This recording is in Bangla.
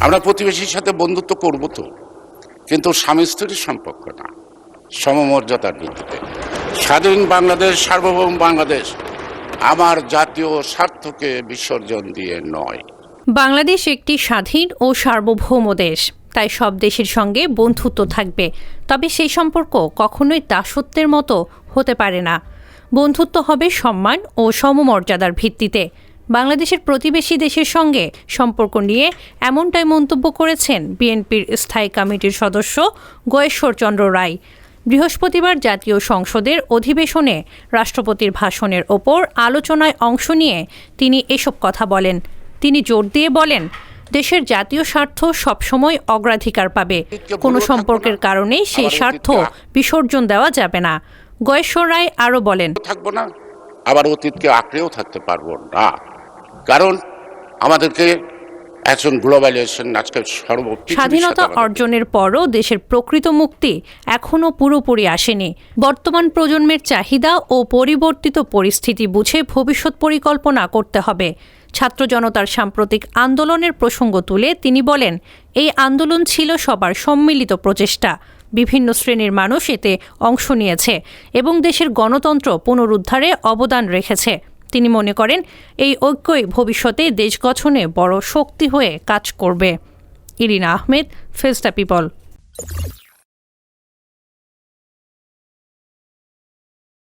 আমরা প্রতিবেশীর সাথে বন্ধুত্ব করব তো, কিন্তু স্বামী স্ত্রীর সম্পর্ক না, সমমর্যাদার ভিত্তিতে। স্বাধীন বাংলাদেশ, সার্বভৌম বাংলাদেশ আমার জাতীয় স্বার্থকে বিসর্জন দিয়ে নয়। বাংলাদেশ একটি স্বাধীন ও সার্বভৌম দেশ, তাই সব দেশের সঙ্গে বন্ধুত্ব থাকবে, তবে সেই সম্পর্ক কখনোই দাসত্বের মতো হতে পারে না। বন্ধুত্ব হবে সম্মান ও সমমর্যাদার ভিত্তিতে। বাংলাদেশের প্রতিবেশী দেশের সঙ্গে সম্পর্ক নিয়ে এমনটাই মন্তব্য করেছেন বিএনপির স্থায়ী কমিটির সদস্য গয়েশ্বরচন্দ্র রায়। বৃহস্পতিবার জাতীয় সংসদের অধিবেশনে রাষ্ট্রপতির ভাষণের ওপর আলোচনায় অংশ নিয়ে তিনি এসব কথা বলেন। তিনি জোর দিয়ে বলেন, দেশের জাতীয় স্বার্থ সবসময় অগ্রাধিকার পাবে। কোনো সম্পর্কের কারণে সেই স্বার্থ বিসর্জন দেওয়া যাবে না। গয়েশ্বর রায় আরও বলেন, থাকবো না, আবার অতীতকে আঁকড়েও থাকতে পারবো না, কারণ আমাদেরকে এখন গ্লোবালাইজেশন আজকে স্বাধীনতা অর্জনের পরও দেশের প্রকৃত মুক্তি এখনও পুরোপুরি আসেনি। বর্তমান প্রজন্মের চাহিদা ও পরিবর্তিত পরিস্থিতি বুঝে ভবিষ্যৎ পরিকল্পনা করতে হবে। ছাত্র জনতার সাম্প্রতিক আন্দোলনের প্রসঙ্গ তুলে তিনি বলেন, এই আন্দোলন ছিল সবার সম্মিলিত প্রচেষ্টা। বিভিন্ন শ্রেণীর মানুষ এতে অংশ নিয়েছে এবং দেশের গণতন্ত্র পুনরুদ্ধারে অবদান রেখেছে। তিনি মনে করেন, এই ঐক্যই ভবিষ্যতে দেশ গঠনে বড় শক্তি হয়ে কাজ করবে। Irina Ahmed, phase the people.